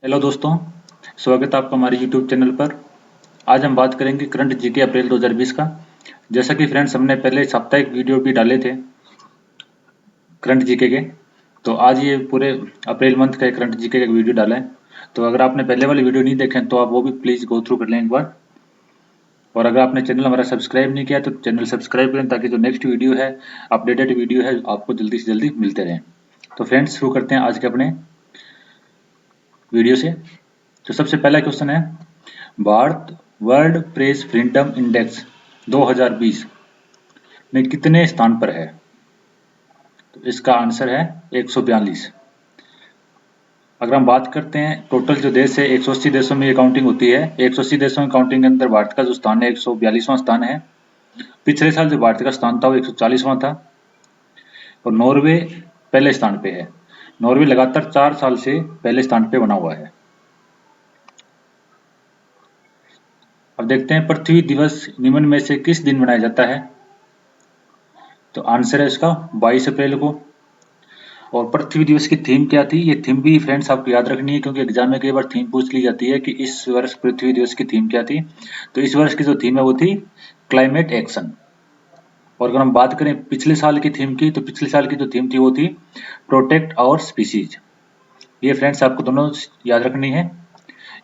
Hello दोस्तों, स्वागत है आपका हमारे यूट्यूब चैनल पर। आज हम बात करेंगे करंट जीके अप्रैल 2020 का। जैसा कि फ्रेंड्स हमने पहले साप्ताहिक वीडियो भी डाले थे करंट जीके के, तो आज ये पूरे अप्रैल मंथ का करंट जीके का वीडियो डाला है। तो अगर आपने पहले वाले वीडियो नहीं देखे तो आप वो भी प्लीज़ गो थ्रू कर लें एक बार। और अगर आपने चैनल हमारा सब्सक्राइब नहीं किया तो चैनल सब्सक्राइब करें ताकि जो नेक्स्ट वीडियो है, अपडेटेड वीडियो है, आपको जल्दी से जल्दी मिलते रहें। तो फ्रेंड्स शुरू करते हैं आज के अपने वीडियो से। तो सबसे पहला क्वेश्चन है, Bharat world press freedom index 2020 में कितने स्थान पर है? तो इसका आंसर है 142। अगर हम बात करते हैं टोटल जो देश है, 180 देशों में ये काउंटिंग होती है। 180 देशों में काउंटिंग के अंदर भारत का जो स्थान है 142वां स्थान है। पिछले साल जो भारत का स्थान था वो 140वां था। और नॉर्वे पहले स्थान पे है। नॉर्वे लगातार 4 साल से पहले स्थान पे बना हुआ है। अब देखते हैं पृथ्वी दिवस निम्न में से किस दिन मनाया जाता है? तो आंसर है इसका 22 अप्रैल को। और पृथ्वी दिवस की थीम क्या थी? ये थीम भी फ्रेंड्स आपको याद रखनी है क्योंकि एग्जाम में कई बार थीम पूछ ली जाती है कि इस वर्ष पृथ्वी दिवस की थीम क्या थी। तो इस वर्ष की जो थीम है वो थी क्लाइमेट एक्शन। और अगर हम बात करें पिछले साल की थीम की, तो पिछले साल की जो थीम थी वो थी प्रोटेक्ट आवर स्पीसीज। ये फ्रेंड्स आपको दोनों याद रखनी है।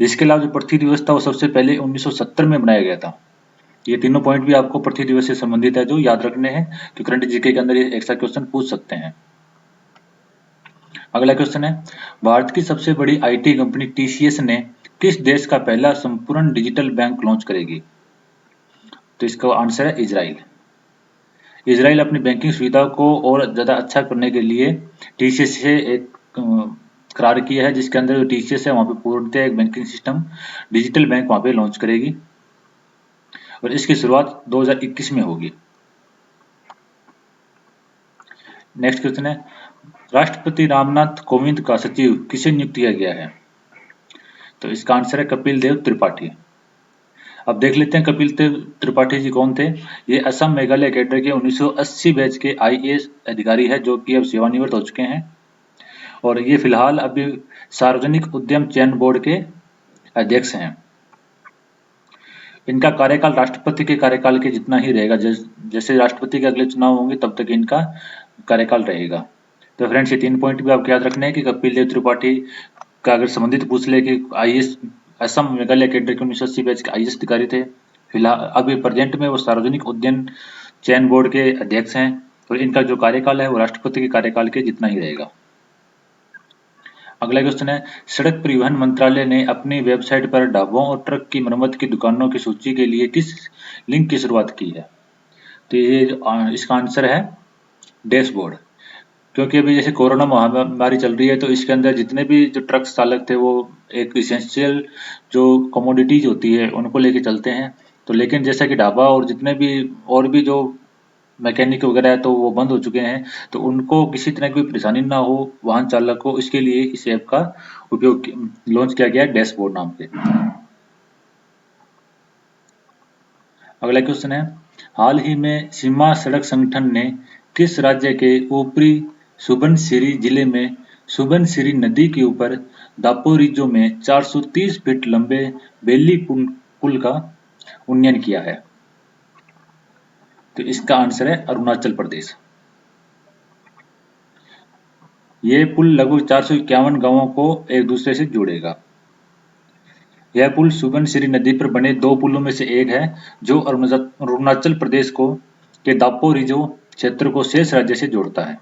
इसके अलावा जो पृथ्वी दिवस था वो सबसे पहले 1970 में बनाया गया था। ये तीनों पॉइंट भी आपको पृथ्वी दिवस से संबंधित है जो याद रखने हैं, कि करंट जीके के अंदर ये एक्स्ट्रा क्वेश्चन पूछ सकते हैं। अगला क्वेश्चन है, भारत की सबसे बड़ी आईटी कंपनी टीसीएस ने किस देश का पहला संपूर्ण डिजिटल बैंक लॉन्च करेगी? तो इसका आंसर है इजराइल। इजराइल अपनी बैंकिंग सुविधा को और ज़्यादा अच्छा करने के लिए टीसीएस से एक करार किया है, जिसके अंदर जो टीसीएस है वहाँ पे पूर्णतः एक बैंकिंग सिस्टम डिजिटल बैंक वहाँ पे लॉन्च करेगी। और इसकी शुरुआत 2021 में होगी। नेक्स्ट क्वेश्चन है, राष्ट्रपति रामनाथ कोविंद का सचिव किसे नियुक्त किया गया है? तो इसका आंसर है कपिल देव त्रिपाठी। अब देख लेते हैं कपिल देव त्रिपाठी जी कौन थे। ये असम मेघालय कैडर के 1980 बैच के आईएएस अधिकारी है जो कि अब सेवानिवृत्त हो चुके हैं। और ये फिलहाल अभी सार्वजनिक उद्यम चयन बोर्ड के अध्यक्ष हैं। इनका कार्यकाल राष्ट्रपति के कार्यकाल के जितना ही रहेगा। जैसे राष्ट्रपति के अगले चुनाव होंगे तब तक इनका कार्यकाल रहेगा। तो फ्रेंड्स ये 3 पॉइंट भी आपको याद रखने हैं कि कपिल देव त्रिपाठी का अगर संबंधित पूछ ले कि आईएएस असम मेघालय कैडर के 1980 बैच के आईएएस अधिकारी थे। फिलहाल अभी प्रेजेंट में वो सार्वजनिक उद्यम चयन बोर्ड के अध्यक्ष हैं। और इनका जो कार्यकाल है वो राष्ट्रपति के कार्यकाल के जितना ही रहेगा। अगला क्वेश्चन है, सड़क परिवहन मंत्रालय ने अपनी वेबसाइट पर ढाबों और ट्रक की मरम्मत की दुकानों की सूची के लिए किस लिंक की शुरुआत की है? तो ये इसका आंसर है डैशबोर्ड। क्योंकि अभी जैसे कोरोना महामारी चल रही है तो इसके अंदर जितने भी जो ट्रक चालक थे वो एक इसेंशियल जो कमोडिटीज होती है उनको लेके चलते हैं। तो लेकिन जैसा कि ढाबा और जितने भी और भी जो मैकेनिक वगैरह है तो वो बंद हो चुके हैं। तो उनको किसी तरह की परेशानी ना हो वाहन चालक को, इसके लिए इस ऐप का उपयोग लॉन्च किया गया है डैशबोर्ड नाम से। अगला क्वेश्चन है, हाल ही में सीमा सड़क संगठन ने किस राज्य के ऊपरी सुबनसिरी जिले में सुबनसिरी नदी के ऊपर दापोरिजो में 430 फीट लंबे बेली पुल का उन्नयन किया है? तो इसका आंसर है अरुणाचल प्रदेश। यह पुल लगभग 451 गांवों को एक दूसरे से जोड़ेगा। यह पुल सुबनसिरी नदी पर बने 2 पुलों में से एक है जो अरुणाचल प्रदेश को के दापोरिजो क्षेत्र को शेष राज्य से जोड़ता है।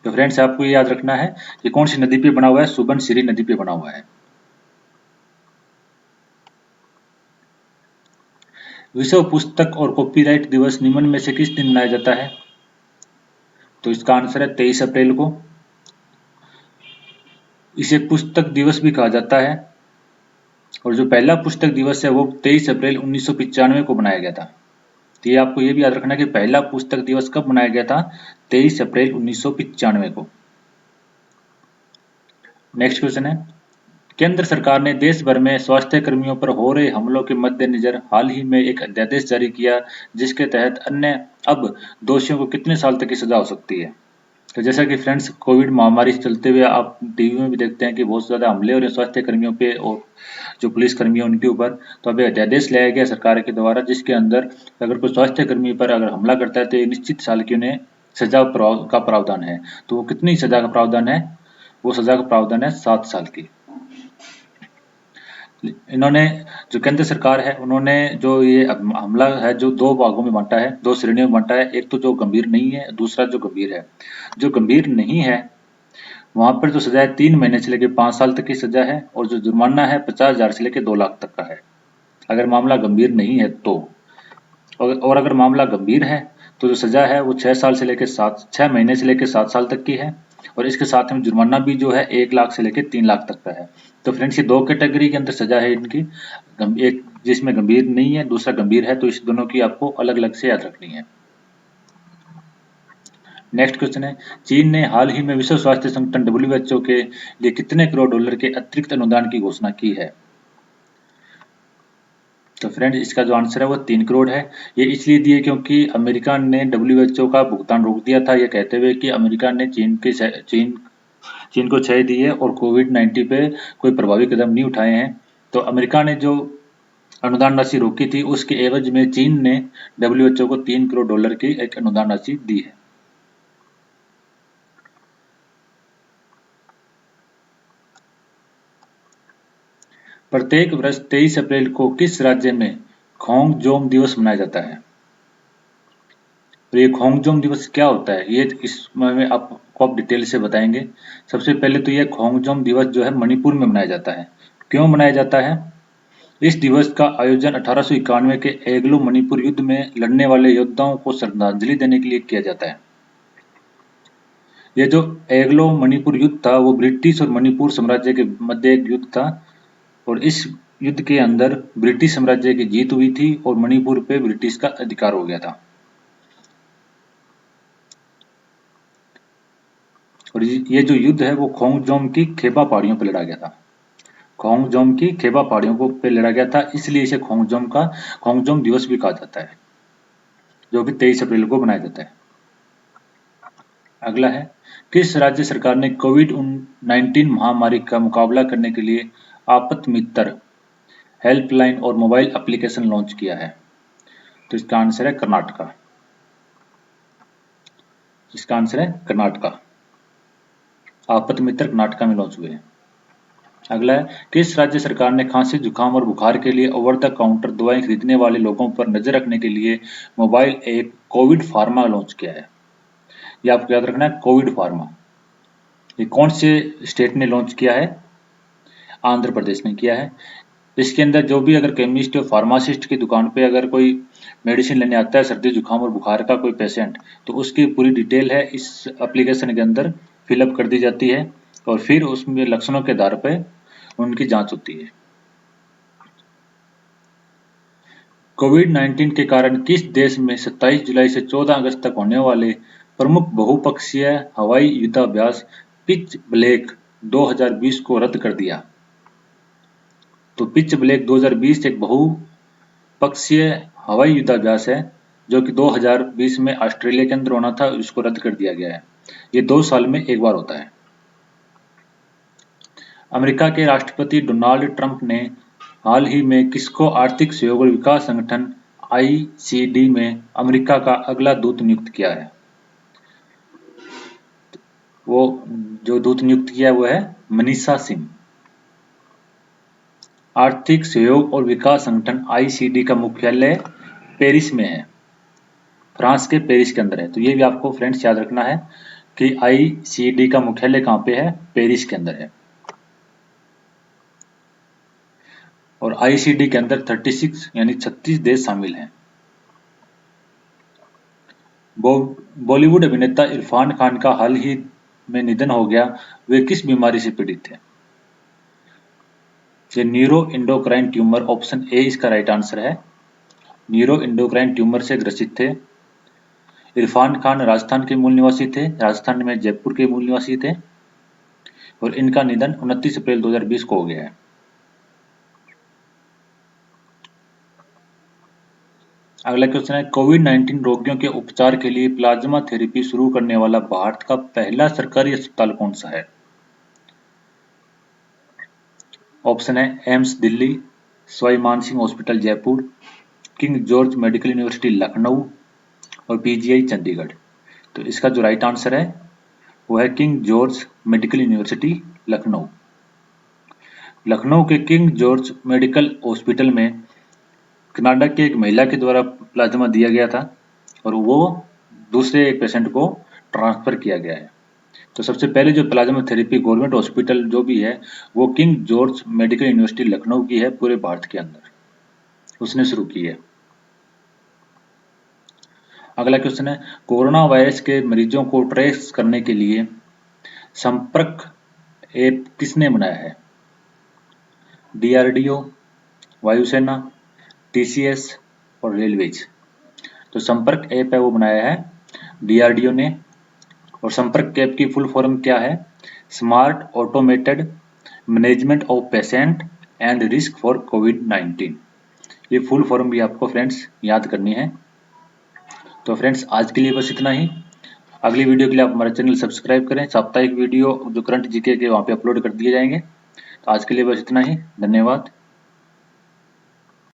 तो फ्रेंड्स आपको ये याद रखना है कि कौन सी नदी पे बना हुआ है, सुबनसिरी नदी पे बना हुआ है। विश्व पुस्तक और कॉपीराइट दिवस निम्न में से किस दिन मनाया जाता है? तो इसका आंसर है 23 अप्रैल को। इसे पुस्तक दिवस भी कहा जाता है। और जो पहला पुस्तक दिवस है वो 23 अप्रैल 1995 को बनाया गया था। तो ये आपको ये भी याद रखना है कि पहला पुस्तक दिवस कब मनाया गया था? 23 अप्रैल 1995 को। नेक्स्ट क्वेश्चन है, केंद्र सरकार ने देश भर में स्वास्थ्य कर्मियों पर हो रहे हमलों के मद्देनजर हाल ही में एक अध्यादेश जारी किया जिसके तहत अन्य अब दोषियों को कितने साल तक की सजा हो सकती है? तो जैसा कि फ्रेंड्स कोविड महामारी से चलते हुए आप टीवी में भी देखते हैं कि बहुत ज़्यादा हमले हो रहे हैं स्वास्थ्य कर्मियों पे और जो पुलिस कर्मी है उनके ऊपर। तो अब अध्यादेश लाया गया सरकार के द्वारा, जिसके अंदर अगर कोई स्वास्थ्य कर्मी पर अगर हमला करता है तो एक निश्चित साल की उन्हें सजा का प्रावधान है। तो वो कितनी सजा का प्रावधान है? वो सजा का प्रावधान है 7 साल की। इन्होंने जो केंद्र सरकार है उन्होंने जो ये हमला है जो 2 भागों में बांटा है, 2 श्रेणियों में बांटा है। एक तो जो गंभीर नहीं है, दूसरा जो गंभीर है। जो गंभीर नहीं है वहां पर जो सजा है 3 महीने से लेकर 5 साल तक की सजा है, और जो जुर्माना है 50,000 से लेकर 2 लाख तक का है, अगर मामला गंभीर नहीं है तो। और अगर मामला गंभीर है तो जो सजा है वो 6 महीने से लेकर 7 साल तक की है, और इसके साथ में जुर्माना भी जो है 1 लाख से लेकर 3 लाख तक का है। तो फ्रेंड्स ये 2 कैटेगरी के अंदर सजा है इनकी, एक जिसमें गंभीर नहीं है, दूसरा गंभीर है, तो इस दोनों की आपको अलग अलग से याद रखनी है। नेक्स्ट क्वेश्चन है, चीन ने हाल ही में विश्व स्वास्थ्य संगठन WHO के लिए कितने करोड़ डॉलर के अतिरिक्त अनुदान की घोषणा की है? तो फ्रेंड्स इसका जो आंसर है वो 3 करोड़ है। ये इसलिए दिए क्योंकि अमेरिका ने WHO का भुगतान रोक दिया था, ये कहते हुए कि अमेरिका ने चीन को क्षय दी है और कोविड-19 पे कोई प्रभावी कदम नहीं उठाए हैं। तो अमेरिका ने जो अनुदान राशि रोकी थी उसके एवज में चीन ने WHO को 3 करोड़ डॉलर की एक अनुदान राशि दी है। प्रत्येक वर्ष 23 अप्रैल को किस राज्य में खोंगजोम दिवस मनाया जाता है? तो ये खोंगजोम दिवस क्या होता है, ये इसमें आपको आप डिटेल से बताएंगे। सबसे पहले तो यह खोंगजोम दिवस जो है मणिपुर में मनाया जाता है। क्यों मनाया जाता है? इस दिवस का आयोजन 1891 के एंग्लो मणिपुर युद्ध में लड़ने वाले योद्धाओं को श्रद्धांजलि देने के लिए किया जाता है। ये जो एंग्लो मणिपुर युद्ध था वो ब्रिटिश और मणिपुर साम्राज्य के मध्य एक युद्ध था, और इस युद्ध के अंदर ब्रिटिश साम्राज्य की जीत हुई थी और मणिपुर पे ब्रिटिश का अधिकार हो गया था। और ये जो युद्ध है वो खोंगजोम की खेपा पहाड़ियों पर लड़ा गया था। खोंगजोम की खेपा पहाड़ियों को पे लड़ा गया था, इसलिए इसे खोंगजोम दिवस भी कहा जाता है, जो कि 23 अप्रैल को मनाया जाता है। अगला है, किस राज्य सरकार ने कोविड-19 महामारी का मुकाबला करने के लिए आपत मित्र हेल्पलाइन और मोबाइल एप्लीकेशन लॉन्च किया है? तो इसका आंसर है कर्नाटका। इसका आंसर है कर्नाटका। आपत मित्र कर्नाटका में लॉन्च हुए हैं। अगला है, किस राज्य सरकार ने खांसी जुकाम और बुखार के लिए ओवर द काउंटर दवाएं खरीदने वाले लोगों पर नजर रखने के लिए mobile app Covid pharma launch किया है? ये आपको याद रखना है, कोविड फार्मा। ये कौन से स्टेट ने लॉन्च किया है? आंध्र प्रदेश ने किया है। इसके अंदर जो भी अगर केमिस्ट या फार्मासिस्ट की दुकान पे अगर कोई मेडिसिन लेने आता है सर्दी जुकाम और बुखार का कोई पेशेंट, तो उसकी पूरी डिटेल है इस एप्लीकेशन के अंदर फिलअप कर दी जाती है, और फिर उसमें लक्षणों के आधार पर उनकी जांच होती है। कोविड-19 के कारण किस देश में 27 जुलाई से 14 अगस्त तक होने वाले प्रमुख बहुपक्षीय हवाई युद्धाभ्यास पिच ब्लैक 2020 को रद्द कर दिया? तो पिच ब्लैक 2020 एक बहुपक्षीय हवाई युद्धाभ्यास है जो कि 2020 में ऑस्ट्रेलिया के अंदर होना था, इसको रद्द कर दिया गया है। ये 2 साल में एक बार होता है। अमेरिका के राष्ट्रपति डोनाल्ड ट्रंप ने हाल ही में किसको आर्थिक सहयोग और विकास संगठन (आईसीडी) में अमेरिका का अगला दूत नियुक्त किया है? वो जो दूत नियुक्त किया है वो है मनीषा सिंह। आर्थिक सहयोग और विकास संगठन (आईसीडी) का मुख्यालय पेरिस में है, फ्रांस के पेरिस के अंदर है। तो ये भी आपको फ्रेंड्स याद रखना है कि आईसीडी का मुख्यालय कहाँ पे है? पेरिस के अंदर है। और आईसीडी के अंदर 36 यानी 36 देश शामिल हैं। बॉलीवुड अभिनेता इरफान खान का हाल ही में निधन हो गया, वे किस बीमारी से पीड़ित थे? ये neuro endocrine tumour, option A इसका राइट आंसर है। न्यूरो एंडोक्राइन ट्यूमर से ग्रसित थे। इरफान खान राजस्थान के मूल निवासी थे, राजस्थान में जयपुर के मूल निवासी थे, और इनका निधन 29 अप्रैल 2020 को हो गया है। अगला क्वेश्चन है, कोविड-19 रोगियों के उपचार के लिए प्लाज्मा थेरेपी शुरू करने वाला भारत का पहला सरकारी अस्पताल कौन सा है? ऑप्शन है AIIMS Delhi, Sawai Mansingh hospital Jaipur, king George medical university Lucknow और पीजीआई चंडीगढ़। तो इसका जो राइट आंसर है वो है king George medical university Lucknow. Lucknow के किंग जॉर्ज मेडिकल हॉस्पिटल में कनाडा की एक महिला के द्वारा प्लाज्मा दिया गया था और वो दूसरे एक पेशेंट को ट्रांसफर किया गया है। तो सबसे पहले जो प्लाज्मा थेरेपी गवर्नमेंट हॉस्पिटल जो भी है वो king George medical university Lucknow की है, पूरे भारत के अंदर उसने शुरू की है। अगला क्वेश्चन है, कोरोना वायरस के मरीजों को ट्रेस करने के लिए संपर्क ऐप किसने बनाया है? डीआरडीओ, वायुसेना, टीसीएस और रेलवेज। तो संपर्क ऐप है वो बनाया है डीआरडीओ ने। और संपर्क ऐप की फुल फॉर्म क्या है? Smart automated management of patient and risk for कोविड-19। ये फुल फॉर्म भी आपको फ्रेंड्स याद करनी है। तो फ्रेंड्स आज के लिए बस इतना ही। अगली वीडियो के लिए आप हमारा चैनल सब्सक्राइब करें। साप्ताहिक वीडियो जो करंट जीके के वहाँ पे अपलोड कर दिए जाएंगे। तो आज के लिए बस इतना ही। धन्यवाद।